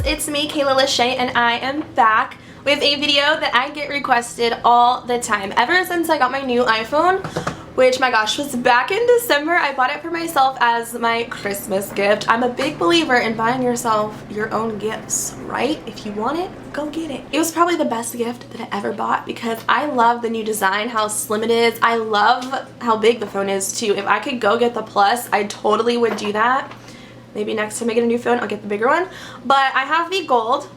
it's me, Kayla Lashae, and I am back with a video that I get requested all the time. Ever since I got my new iPhone, which, my gosh, was back in December. I bought it for myself as my Christmas gift. I'm a big believer in buying yourself your own gifts, right? If you want it, go get it. It was probably the best gift that I ever bought because I love the new design, how slim it is. I love how big the phone is too. If I could go get the Plus, I totally would do that. Maybe next time I get a new phone, I'll get the bigger one. But I have the gold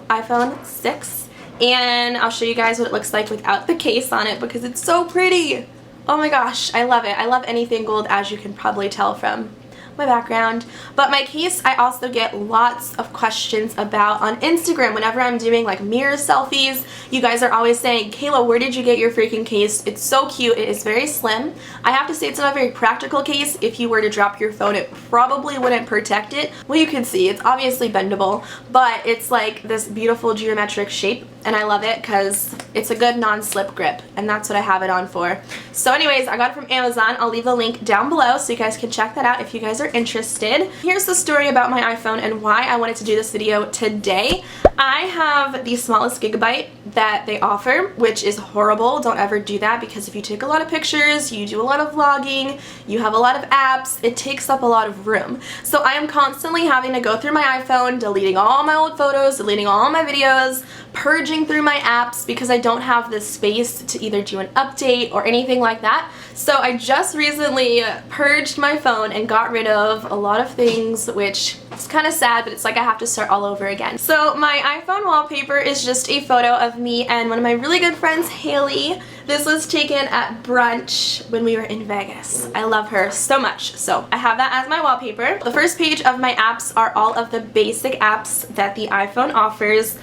iPhone 6, and I'll show you guys what it looks like without the case on it because it's so pretty. Oh my gosh, I love it. I love anything gold, as you can probably tell from my background. But my case, I also get lots of questions about on Instagram whenever I'm doing like mirror selfies. You guys are always saying, Kayla, where did you get your freaking case? It's so cute. It is very slim. I have to say it's not a very practical case. If you were to drop your phone, it probably wouldn't protect it. Well, you can see it's obviously bendable, but it's like this beautiful geometric shape, and I love it because it's a good non-slip grip, and that's what I have it on for. So anyways, I got it from Amazon. I'll leave a link down below so you guys can check that out if you guys are interested. Here's the story about my iPhone and why I wanted to do this video today. I have the smallest gigabyte that they offer, which is horrible. Don't ever do that because if you take a lot of pictures, you do a lot of vlogging, you have a lot of apps, it takes up a lot of room. So I am constantly having to go through my iPhone, deleting all my old photos, deleting all my videos, purging through my apps because I don't have the space to either do an update or anything like that. So I just recently purged my phone and got rid of a lot of things, which is kind of sad, but it's like I have to start all over again. So my iPhone wallpaper is just a photo of me and one of my really good friends, Haley. This was taken at brunch when we were in Vegas. I love her so much, so I have that as my wallpaper. The first page of my apps are all of the basic apps that the iPhone offers.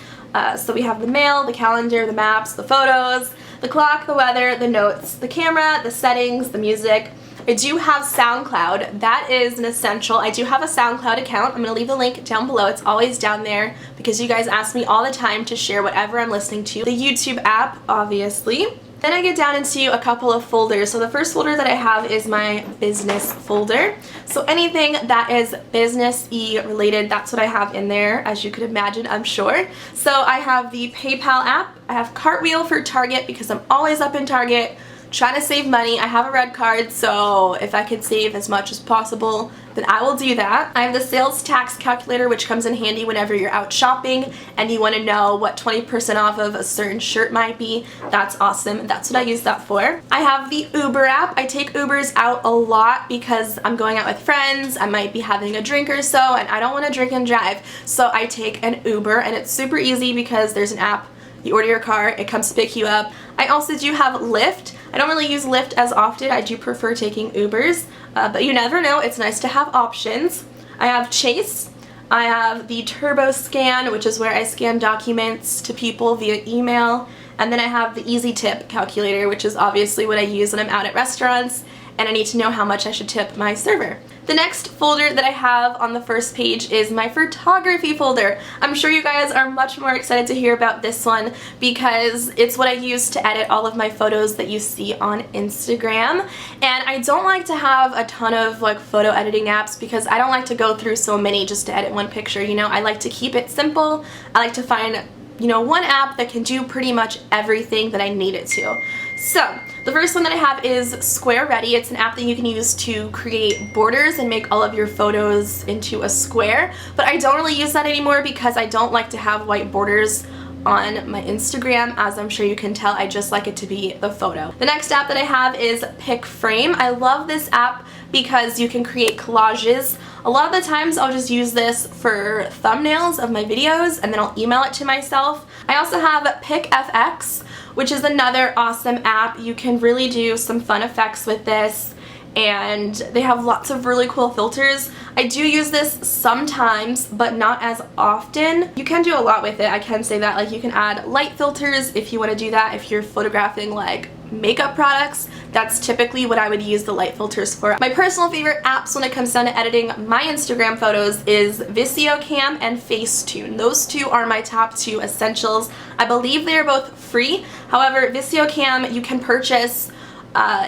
So we have the mail, the calendar, the maps, the photos, the clock, the weather, the notes, the camera, the settings, the music. I do have SoundCloud. That is an essential. I do have a SoundCloud account. I'm going to leave the link down below. It's always down there because you guys ask me all the time to share whatever I'm listening to. The YouTube app, obviously. Then I get down into a couple of folders. So the first folder that I have is my business folder. So anything that is business-y related, that's what I have in there, as you could imagine, I'm sure. So I have the PayPal app. I have Cartwheel for Target because I'm always up in Target trying to save money. I have a red card, so if I could save as much as possible, then I will do that. I have the sales tax calculator, which comes in handy whenever you're out shopping and you want to know what 20% off of a certain shirt might be. That's awesome. That's what I use that for. I have the Uber app. I take Ubers out a lot because I'm going out with friends. I might be having a drink or so, and I don't want to drink and drive. So I take an Uber, and it's super easy because there's an app. You order your car, it comes to pick you up. I also do have Lyft. I don't really use Lyft as often. I do prefer taking Ubers, but you never know. It's nice to have options. I have Chase. I have the Turbo Scan, which is where I scan documents to people via email. And then I have the Easy Tip calculator, which is obviously what I use when I'm out at restaurants and I need to know how much I should tip my server. The next folder that I have on the first page is my photography folder. I'm sure you guys are much more excited to hear about this one because it's what I use to edit all of my photos that you see on Instagram. And I don't like to have a ton of like photo editing apps because I don't like to go through so many just to edit one picture, you know. I like to keep it simple. I like to find, you know, one app that can do pretty much everything that I need it to. So, the first one that I have is Square Ready. It's an app that you can use to create borders and make all of your photos into a square, but I don't really use that anymore because I don't like to have white borders on my Instagram. As I'm sure you can tell, I just like it to be the photo. The next app that I have is Pic Frame. I love this app because you can create collages. A lot of the times I'll just use this for thumbnails of my videos and then I'll email it to myself. I also have Pic Fx, which is another awesome app. You can really do some fun effects with this, and they have lots of really cool filters. I do use this sometimes, but not as often. You can do a lot with it, I can say that. Like, you can add light filters if you want to do that. If you're photographing like makeup products, that's typically what I would use the light filters for. My personal favorite apps when it comes down to editing my Instagram photos is Visio Cam and Facetune. Those two are my top two essentials. I believe they are both free. However, Visio Cam you can purchase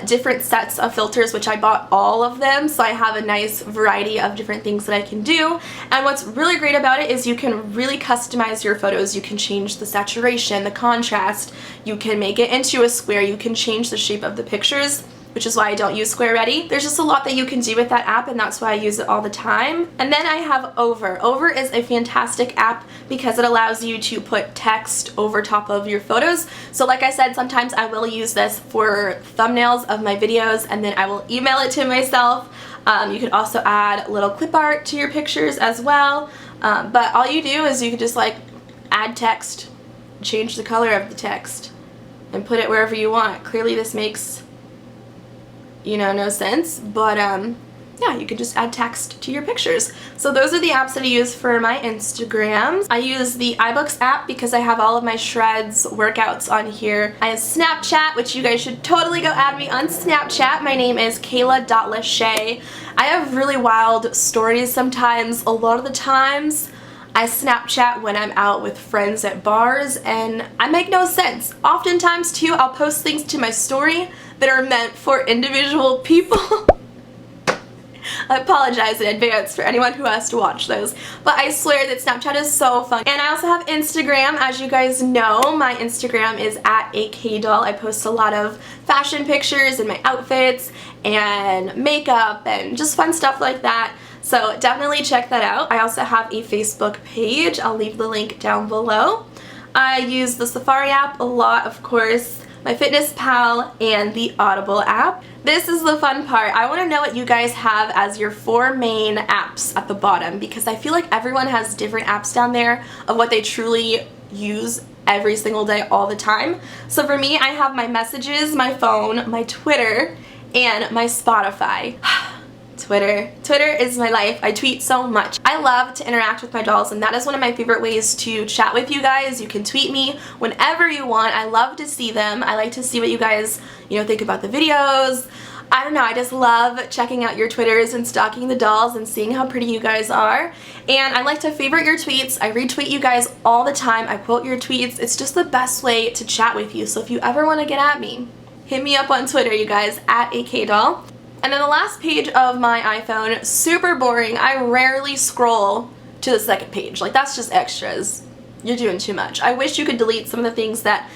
different sets of filters, which I bought all of them, so I have a nice variety of different things that I can do. And what's really great about it is you can really customize your photos. You can change the saturation, the contrast, you can make it into a square, you can change the shape of the pictures, which is why I don't use Square Ready. There's just a lot that you can do with that app, and that's why I use it all the time. And then I have Over. Over is a fantastic app because it allows you to put text over top of your photos. So like I said, sometimes I will use this for thumbnails of my videos, and then I will email it to myself. You can also add little clip art to your pictures as well. But all you do is you can just like add text, change the color of the text, and put it wherever you want. Clearly this makes, you know, no sense, but yeah, you can just add text to your pictures. So those are the apps that I use for my Instagrams. I use the iBooks app because I have all of my shreds, workouts on here. I have Snapchat, which you guys should totally go add me on Snapchat. My name is Kayla.Lashae. I have really wild stories sometimes. A lot of the times I Snapchat when I'm out with friends at bars, and I make no sense. Oftentimes too, I'll post things to my story that are meant for individual people. I apologize in advance for anyone who has to watch those, but I swear that Snapchat is so fun. And I also have Instagram. As you guys know, my Instagram is at @akdoll. I post a lot of fashion pictures and my outfits and makeup and just fun stuff like that. So definitely check that out. I also have a Facebook page. I'll leave the link down below. I use the Safari app a lot, of course, my FitnessPal, and the Audible app. This is the fun part. I want to know what you guys have as your 4 main apps at the bottom, because I feel like everyone has different apps down there of what they truly use every single day all the time. So for me, I have my messages, my phone, my Twitter, and my Spotify. Twitter. Twitter is my life. I tweet so much. I love to interact with my dolls, and that is one of my favorite ways to chat with you guys. You can tweet me whenever you want. I love to see them. I like to see what you guys, you know, think about the videos. I don't know, I just love checking out your Twitters and stalking the dolls and seeing how pretty you guys are. And I like to favorite your tweets. I retweet you guys all the time. I quote your tweets. It's just the best way to chat with you. So if you ever want to get at me, hit me up on Twitter, you guys, at @akdoll. And then the last page of my iPhone, super boring. I rarely scroll to the second page. Like, that's just extras. You're doing too much. I wish you could delete some of the things that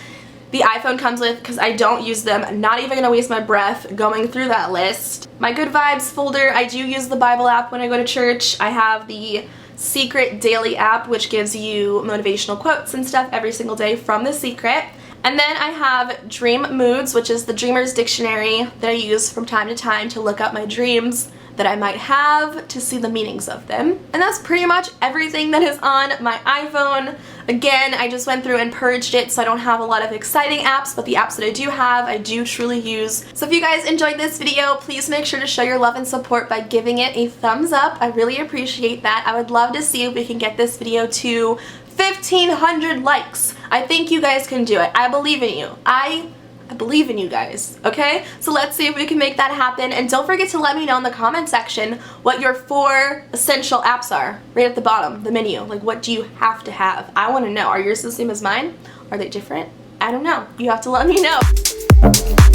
the iPhone comes with because I don't use them. I'm not even going to waste my breath going through that list. My Good Vibes folder, I do use the Bible app when I go to church. I have the Secret Daily app, which gives you motivational quotes and stuff every single day from The Secret. And then I have Dream Moods, which is the Dreamer's Dictionary that I use from time to time to look up my dreams that I might have, to see the meanings of them. And that's pretty much everything that is on my iPhone. Again, I just went through and purged it, so I don't have a lot of exciting apps, but the apps that I do have, I do truly use. So if you guys enjoyed this video, please make sure to show your love and support by giving it a thumbs up. I really appreciate that. I would love to see if we can get this video to 1,500 likes. I think you guys can do it. I believe in you. I believe in you guys, okay? So let's see if we can make that happen. And don't forget to let me know in the comment section what your 4 essential apps are, right at the bottom, the menu. Like, what do you have to have? I want to know. Are yours the same as mine? Are they different? I don't know. You have to let me know.